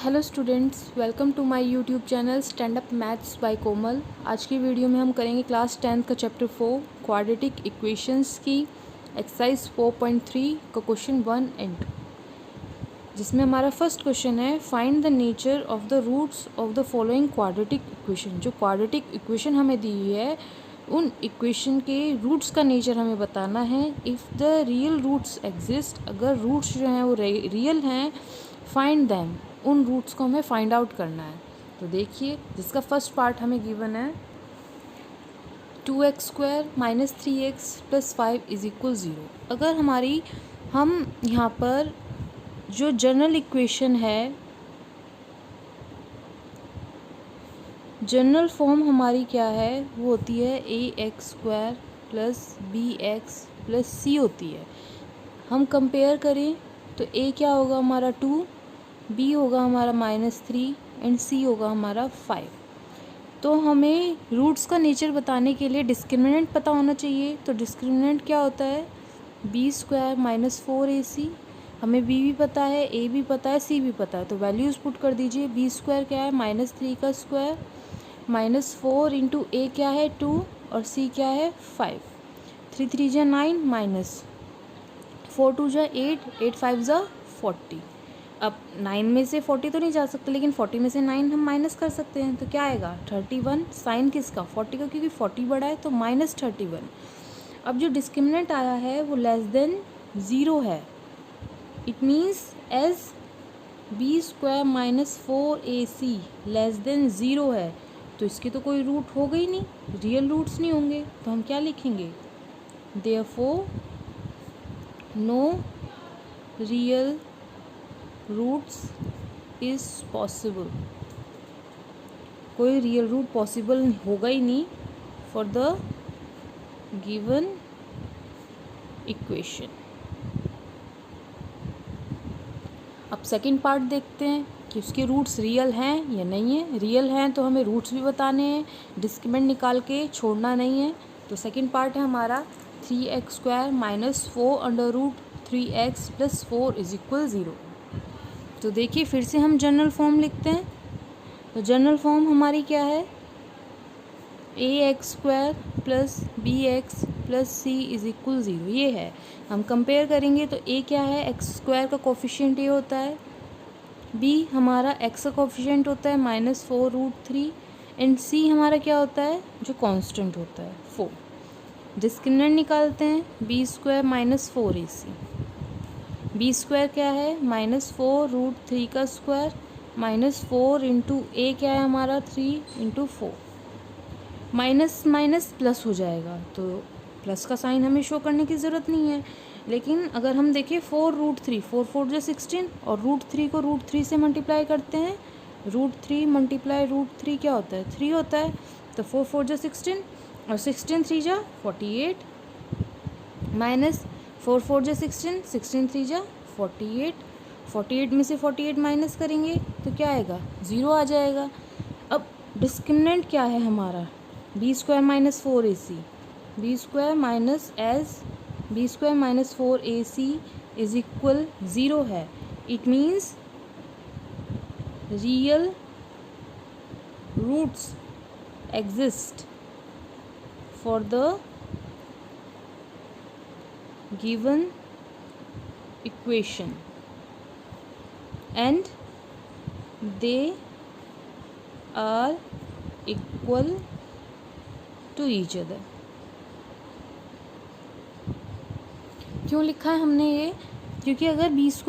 Hello students, welcome to my YouTube channel stand up maths by Komal. आज की वीडियो में हम करेंगे क्लास 10th का चैप्टर 4 क्वाड्रेटिक इक्वेशंस की एक्सरसाइज 4.3 का क्वेश्चन 1 एंड 2, जिसमें हमारा फर्स्ट क्वेश्चन है find the nature of the roots of the following quadratic equation. जो क्वाड्रेटिक इक्वेशन हमें दी है उन इक्वेशन के रूट्स का नेचर हमें बताना है। If the real roots exist, अगर रूट्स जो हैं वो रियल हैं, फाइंड दैम, उन रूट्स को हमें फाइंड आउट करना है। तो देखिए, जिसका फर्स्ट पार्ट हमें गिवन है 2x² - 3x + 5 = 0। अगर हम यहाँ पर जो जनरल इक्वेशन है, जनरल फॉर्म हमारी क्या है, वो होती है ax² + bx + c होती है। हम कंपेयर करें तो a क्या होगा हमारा 2, b होगा हमारा -3 एंड c होगा हमारा 5। तो हमें रूट्स का नेचर बताने के लिए डिस्क्रिमिनेंट पता होना चाहिए। तो डिस्क्रिमिनेंट क्या होता है, b² - 4ac। हमें b भी पता है, a भी पता है, c भी पता है। तो वैल्यूज़ पुट कर दीजिए। b² क्या है, -3 का स्क्वायर, -4 इंटू a क्या है 2 और c क्या है 5। 3 3 जा 9 -4 2 जा 8 8 5 जा 40। अब 9 में से 40 तो नहीं जा सकते, लेकिन 40 में से 9 हम माइनस कर सकते हैं। तो क्या आएगा 31। साइन किसका, 40 का, क्योंकि 40 बड़ा है तो -31। अब जो डिस्क्रिमिनेंट आया है वो लेस देन 0 है। It means as b² - 4ac less than 0 है, तो इसके तो कोई रूट होगा ही नहीं, रियल रूट्स नहीं होंगे। तो हम क्या लिखेंगे, therefore no real roots is possible. कोई रियल रूट पॉसिबल होगा ही नहीं फॉर द गिवन इक्वेशन। अब सेकंड पार्ट देखते हैं कि उसके रूट्स रियल हैं या नहीं है। रियल हैं तो हमें रूट्स भी बताने हैं, डिस्क्रिमिनेंट निकाल के छोड़ना नहीं है। तो सेकंड पार्ट है हमारा 3x² - 4√3x + 4 = 0। तो देखिए, फिर से हम जनरल फॉर्म लिखते हैं। तो जनरल फॉर्म हमारी क्या है, ax² + bx + c = 0 ये है। हम कंपेयर करेंगे तो a क्या है, x² का कोफिशिएंट ये होता है, b हमारा x का कोफिशिएंट होता है -4√3 एंड c हमारा क्या होता है, जो कांस्टेंट होता है 4। डिस्क्रिमिनेंट निकालते हैं, b² - 4ac। b² क्या है, -4√3 का स्क्वायर -4 इंटू a क्या है हमारा 3 इंटू 4। माइनस माइनस प्लस हो जाएगा, तो प्लस का साइन हमें शो करने की ज़रूरत नहीं है। लेकिन अगर हम देखें 4√3, 4 4 जो 16 और √3 को √3 से मल्टीप्लाई करते हैं, √3 × √3 क्या होता है, 3 होता है। तो 4 4 जो 16 और 16 3 जा 48 माइनस 4 4 जो 16 16 3 जा 48। 48 में से 48 माइनस करेंगे तो क्या आएगा, 0 आ जाएगा। अब डिस्क्रिमिनेंट क्या है हमारा, b² - 4ac, b² - 4ac = 0 है। It means real roots exist for the given equation and they are equal to each other. क्यों लिखा है हमने ये, क्योंकि अगर b² -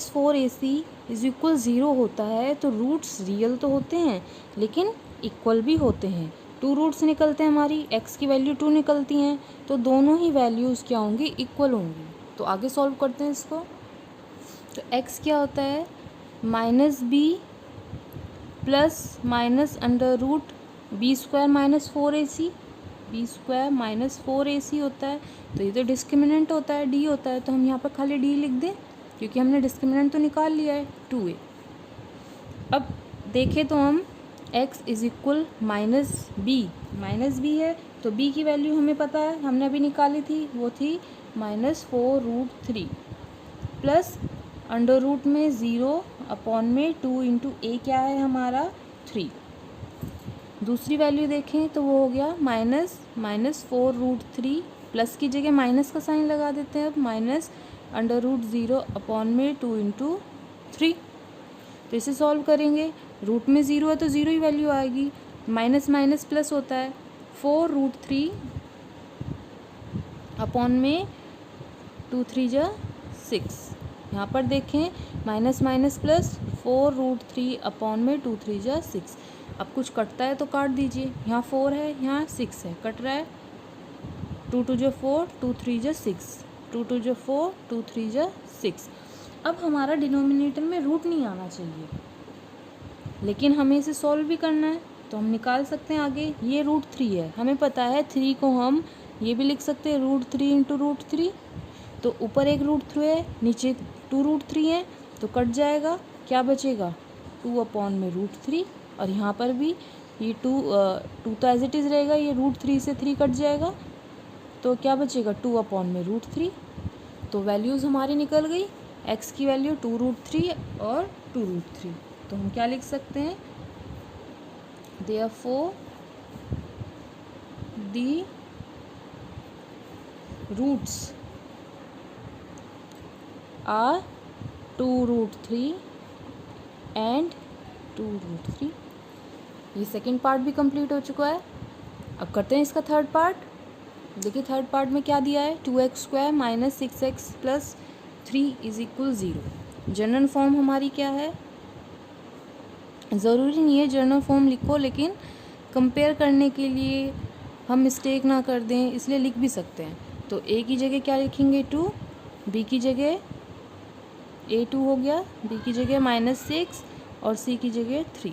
4ac = 0 होता है तो रूट्स रियल तो होते हैं लेकिन इक्वल भी होते हैं। 2 रूट्स निकलते हैं, हमारी x की वैल्यू 2 निकलती हैं, तो दोनों ही वैल्यूज़ क्या होंगी, इक्वल होंगी। तो आगे सॉल्व करते हैं इसको। तो x क्या होता है, -b plus -√b² - 4ac, b² - 4ac होता है। तो ये तो डिस्क्रिमिनेंट होता है, d होता है, तो हम यहाँ पर खाली d लिख दें क्योंकि हमने डिस्क्रिमिनेंट तो निकाल लिया है 2a। अब देखें तो हम x = -b है, तो b की वैल्यू हमें पता है, हमने अभी निकाली थी, वो थी -4√3 प्लस अंडर रूट में 0 अपॉन में 2 इंटू ए क्या है हमारा 3। दूसरी वैल्यू देखें तो वो हो गया -4√3, प्लस की जगह माइनस का साइन लगा देते हैं अब, -√0 अपॉन में 2 इंटू 3। तो इसे सॉल्व करेंगे, रूट में 0 है तो 0 ही वैल्यू आएगी, माइनस माइनस प्लस होता है, 4√3 अपॉन में 2 3 जा 6। यहाँ पर देखें माइनस माइनस प्लस, 4√3 अपॉन में 2 3 जा 6। अब कुछ कटता है तो काट दीजिए, यहाँ 4 है यहाँ 6 है, कट रहा है, 2 2 जा 4, 2 3 जा 6, 2 2 जा 4, 2 3 जा 6। अब हमारा डिनोमिनेटर में रूट नहीं आना चाहिए, लेकिन हमें इसे सॉल्व भी करना है, तो हम निकाल सकते हैं आगे। ये √3 है, हमें पता है 3 को हम ये भी लिख सकते हैं √3 इंटू √3। तो ऊपर एक √3 है, नीचे 2√3 है, तो कट जाएगा, क्या बचेगा 2 अपॉन में √3। और यहाँ पर भी ये 2 तो एज इट इज़ रहेगा, ये √3 से 3 कट जाएगा, तो क्या बचेगा 2 अपॉन में √3। तो वैल्यूज़ हमारी निकल गई, x की वैल्यू 2√3 और 2√3। तो हम क्या लिख सकते हैं, therefore the roots are 2√3 and 2√3। ये सेकेंड पार्ट भी कंप्लीट हो चुका है। अब करते हैं इसका थर्ड पार्ट। देखिए थर्ड पार्ट में क्या दिया है, 2x² - 6x + 3 = 0। जनरल फॉर्म हमारी क्या है, ज़रूरी नहीं है जनरल फॉर्म लिखो, लेकिन कंपेयर करने के लिए हम मिस्टेक ना कर दें इसलिए लिख भी सकते हैं। तो a की जगह क्या लिखेंगे 2, b की जगह a2 हो गया, b की जगह -6 और c की जगह 3।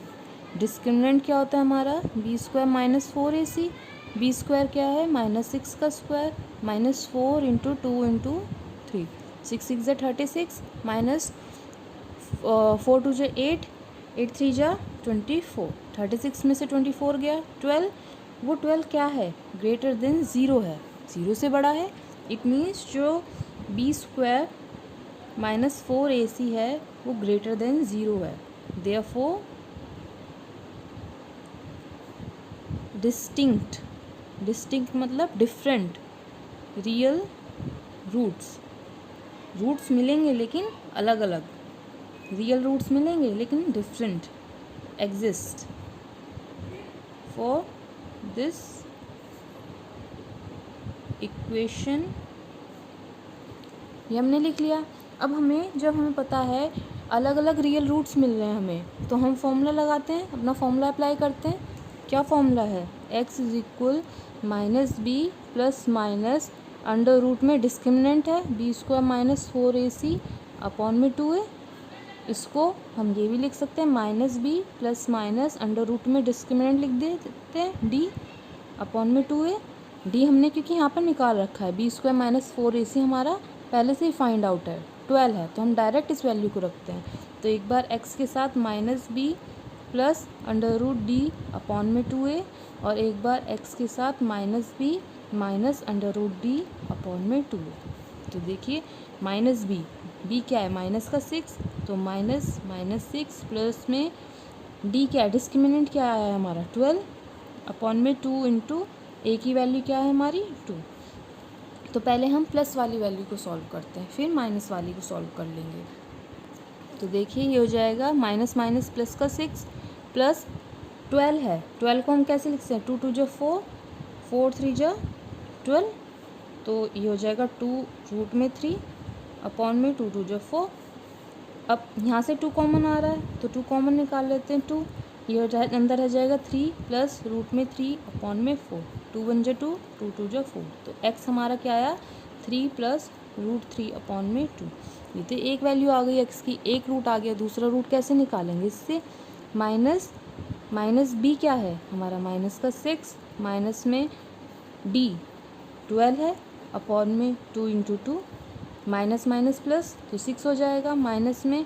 डिस्क्रिमिनेंट क्या होता है हमारा, b² - 4ac, b² क्या है -6 का स्क्वायर, -4 इंटू 2 इंटू 3, 6 6 जा 36, -4 2 जा 8, 8 3 जा 24, 36 में से 24 गया 12। वो 12 क्या है, ग्रेटर देन 0 है, 0 से बड़ा है। इट मीन्स जो b² - 4ac है वो ग्रेटर देन 0 है। देयरफॉर डिस्टिंक्ट मतलब डिफरेंट रियल रूट्स मिलेंगे लेकिन अलग अलग, रियल रूट्स मिलेंगे लेकिन different exist for this equation. ये हमने लिख लिया। अब जब हमें पता है अलग अलग रियल रूट्स मिल रहे हैं हमें, तो हम फॉर्मूला लगाते हैं, अपना फॉर्मूला अप्लाई करते हैं। क्या फॉर्मूला है, x = -b ± अंडर रूट में डिस्क्रिमिनेंट है b² - 4ac अपॉन में 2a। इसको हम ये भी लिख सकते हैं -b ± अंडर रूट में डिस्क्रिमिनेंट लिख देते हैं d अपॉन में 2a। d हमने क्योंकि यहाँ पर निकाल रखा है, b² - 4ac हमारा पहले से ही फाइंड आउट है, 12 है, तो हम डायरेक्ट इस वैल्यू को रखते हैं। तो एक बार x के साथ -b +√d अपॉन में 2a, और एक बार x के साथ -b -√d अपॉन में 2a। तो देखिए -b क्या है, माइनस का 6, तो -6 प्लस में d क्या है, डिस्क्रिमिनेंट क्या है हमारा 12 अपॉन में 2 इंटू a की वैल्यू क्या है हमारी 2। तो पहले हम प्लस वाली वैल्यू को सॉल्व करते हैं, फिर माइनस वाली को सॉल्व कर लेंगे। तो देखिए ये हो जाएगा माइनस माइनस प्लस का 6 प्लस 12 है, 12 को हम कैसे लिख सकते हैं, 2 2 जा 4, 4 3 जा 12, तो ये हो जाएगा 2√3 अपॉन में 2 2 जा 4। अब यहाँ से 2 कॉमन आ रहा है तो 2 कॉमन निकाल लेते हैं, 2 ये अंदर रह जाएगा 3 प्लस √3 अपॉन में 4, 2 1 जा 2, 2 2 जा 4। तो x हमारा क्या आया 3 प्लस √3 अपॉन में 2। ये तो एक वैल्यू आ गई x की, एक रूट आ गया, दूसरा रूट कैसे निकालेंगे, इससे माइनस b क्या है हमारा माइनस का 6, माइनस में d 12 है अपॉन में 2 इंटू 2, माइनस माइनस प्लस तो 6 हो जाएगा, माइनस में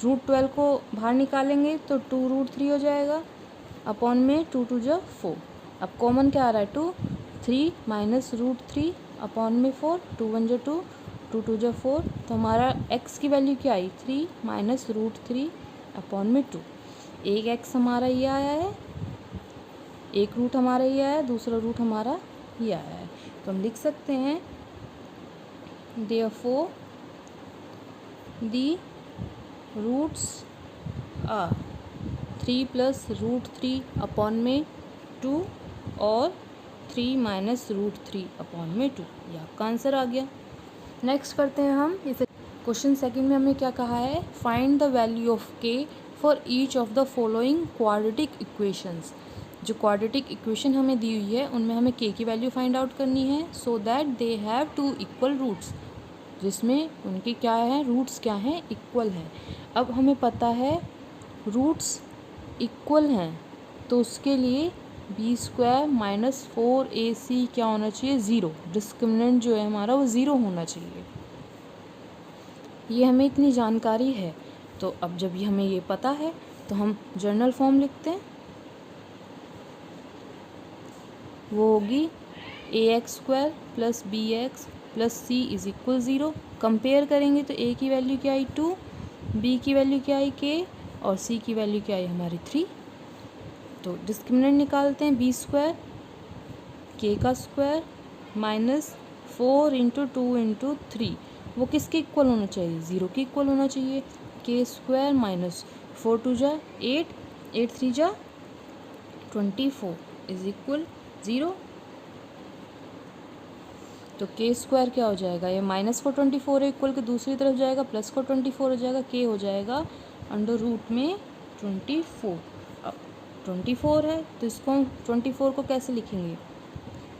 √12 को बाहर निकालेंगे तो 2√3 हो जाएगा अपॉन में 2 2 जा 4। अब कॉमन क्या आ रहा है 2, 3 माइनस √3 अपॉन में 4, 2 1 जा 2, 2 2 जा 4। तो हमारा x की वैल्यू क्या आई 3 माइनस √3 अपॉन में 2। एक x हमारा ये आया है, एक रूट हमारा ये आया है, दूसरा रूट हमारा ये आया है। तो हम लिख सकते हैं therefore the roots are 3 plus root 3 upon में 2 और 3 माइनस रूट 3 अपॉन में 2। ये आपका आंसर आ गया। नेक्स्ट करते हैं हम इसे। क्वेश्चन सेकंड में हमें क्या कहा है, फाइंड द वैल्यू ऑफ के for each of the following quadratic equations. जो क्वाड्रेटिक इक्वेशन हमें दी हुई है उनमें हमें के की वैल्यू फाइंड आउट करनी है, so that they have 2 equal roots, जिसमें उनके क्या है, रूट्स क्या हैं, इक्वल हैं। अब हमें पता है रूट्स इक्वल हैं, तो उसके लिए बी स्क्वायर माइनस 4ac क्या होना चाहिए, ज़ीरो। डिस्क्रिमिनेंट जो है हमारा वो ज़ीरो होना चाहिए। ये हमें इतनी जानकारी है, तो अब जब ये हमें ये पता है तो हम जनरल फॉर्म लिखते हैं। वो होगी ax² plus bx plus c is equal 0। Compare करेंगे तो a की वैल्यू क्या आई 2, b की वैल्यू क्या आई k और c की वैल्यू क्या आई हमारी 3। तो डिस्क्रिमिनेंट निकालते हैं, b² k का स्क्वायर माइनस 4 इंटू 2 इंटू 3, वो किसके इक्वल होना चाहिए, 0 के इक्वल होना चाहिए। k² माइनस 4 2 जा 8, 8 3 जा 24 इज इक्वल 0। तो k² क्या हो जाएगा, ये माइनस को 24 है, इक्वल के दूसरी तरफ जाएगा, प्लस को 24 हो जाएगा, k हो जाएगा अंडर रूट में 24। अब 24 है तो इसको हम 24 को कैसे लिखेंगे,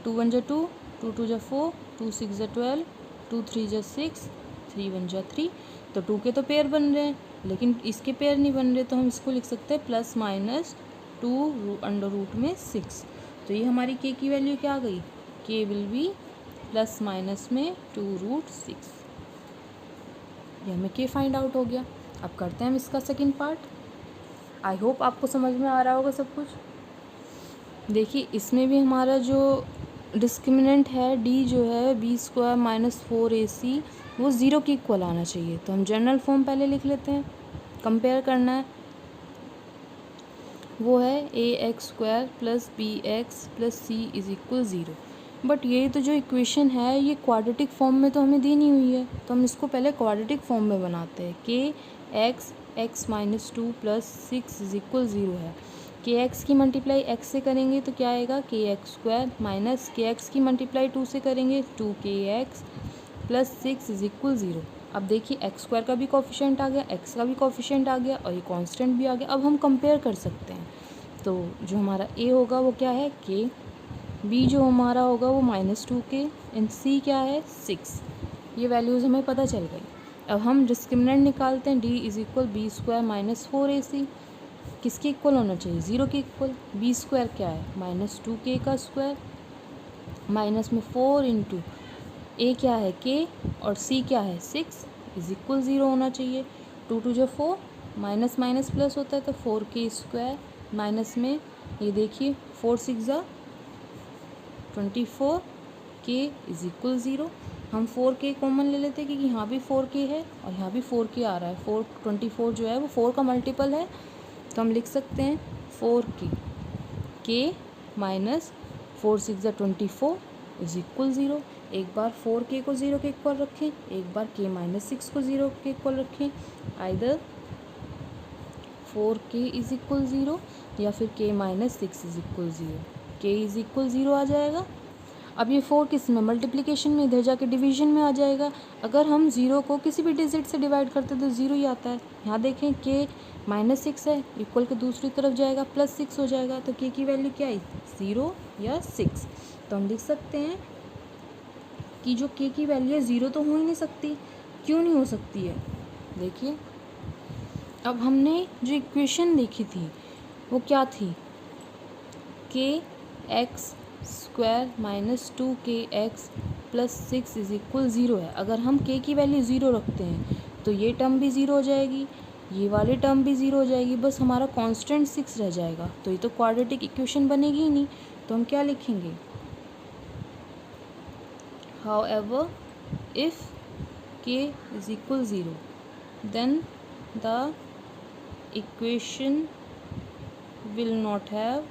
2 1 जा 2, 2 2 जा 4, 2 6 जा 12, 2 3 जा 6, 3 1 जा 3। तो 2 के तो पेयर बन रहे हैं, लेकिन इसके पेयर नहीं बन रहे, तो हम इसको लिख सकते हैं प्लस माइनस 2 अंडर रूट में 6। तो ये हमारी k की वैल्यू क्या आ गई, k will be plus minus में 2 रूट 6। ये हमें k फाइंड आउट हो गया। अब करते हैं हम इसका सेकंड पार्ट। आई होप आपको समझ में आ रहा होगा सब कुछ। देखिए इसमें भी हमारा जो डिस्क्रिमिनेंट है d जो है b² माइनस 4ac वो 0 के इक्वल आना चाहिए। तो हम जनरल फॉर्म पहले लिख लेते हैं, कंपेयर करना है। वो है ax² plus bx plus c is equal 0। But ये तो जो इक्वेशन है ये क्वाड्रेटिक फॉर्म में तो हमें दी नहीं हुई है, तो हम इसको पहले क्वाड्रेटिक फॉर्म में बनाते हैं। kx minus 2 plus 6 is equal 0 है। kx की मल्टीप्लाई x से करेंगे तो क्या आएगा, kx² माइनस kx की मल्टीप्लाई 2 से करेंगे 2kx प्लस 6 इज इक्वल 0। अब देखिए x² का भी कोफिशिएंट आ गया, x का भी कोफिशिएंट आ गया और ये कांस्टेंट भी आ गया। अब हम कंपेयर कर सकते हैं। तो जो हमारा a होगा वो क्या है k, b जो हमारा होगा वो माइनस 2k एंड c क्या है 6। ये वैल्यूज़ हमें पता चल गई। अब हम डिस्क्रिमिनेंट निकालते हैं, d is equal b² minus 4ac किसके इक्वल होना चाहिए, 0 के इक्वल। b² क्या है माइनस 2k का स्क्वायर माइनस में 4 इंटू a क्या है k और c क्या है 6 इज इक्वल 0 होना चाहिए। 2 2 जो 4, माइनस माइनस प्लस होता है तो 4k² माइनस में ये देखिए 4 6 जा 24 k इज इक्वल 0। हम 4k कॉमन ले लेते हैं क्योंकि यहाँ भी 4k है और यहाँ भी 4k आ रहा है। 24 जो है वो 4 का मल्टीपल है, तो हम लिख सकते हैं 4k k माइनस 4 6 जा 24 इज इक्वल 0। एक बार 4k को 0 के इक्वल रखें, एक बार k माइनस 6 को 0 के इक्वल रखें। आइदर 4k इज इक्वल 0 या फिर k minus 6 is equal 0। k is equal 0 आ जाएगा। अब ये 4 किस में, मल्टीप्लिकेशन में, इधर जाके डिवीजन में आ जाएगा। अगर हम 0 को किसी भी डिजिट से डिवाइड करते तो 0 ही आता है। यहाँ देखें k माइनस 6 है, इक्वल के दूसरी तरफ जाएगा प्लस 6 हो जाएगा, तो k की वैल्यू क्या आई 0 या 6। तो हम लिख सकते हैं कि जो k की वैल्यू है 0 तो हो ही नहीं सकती। क्यों नहीं हो सकती है, देखिए अब हमने जो इक्वेशन देखी थी वो क्या थी, kx² minus 2kx plus 6 is equal 0 है। अगर हम k की वैल्यू 0 रखते हैं तो ये टर्म भी 0 हो जाएगी, ये वाली टर्म भी 0 हो जाएगी, बस हमारा कांस्टेंट 6 रह जाएगा। तो ये तो क्वाड्रेटिक इक्वेशन बनेगी ही नहीं। तो हम क्या लिखेंगे, however if k is equal 0 then the equation will not have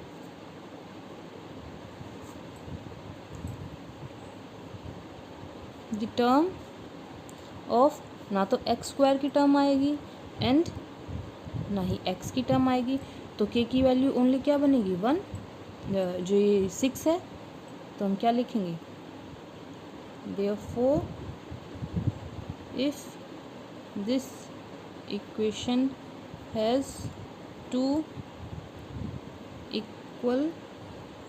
the term of, ना तो एक्स स्क्वायर की टर्म आएगी एंड ना ही एक्स की टर्म आएगी, तो के की वैल्यू ओनली क्या बनेगी 1, जो ये 6 है तो हम क्या लिखेंगे, therefore if this equation has 2 equal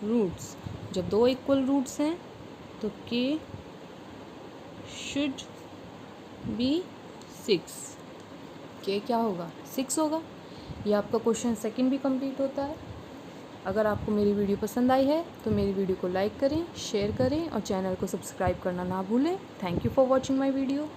roots, जब 2 इक्वल रूट्स हैं तो के शुड बी 6, के क्या होगा 6 होगा। ये आपका क्वेश्चन सेकंड भी कंप्लीट होता है। अगर आपको मेरी वीडियो पसंद आई है तो मेरी वीडियो को लाइक करें, शेयर करें और चैनल को सब्सक्राइब करना ना भूलें। Thank you for watching my video.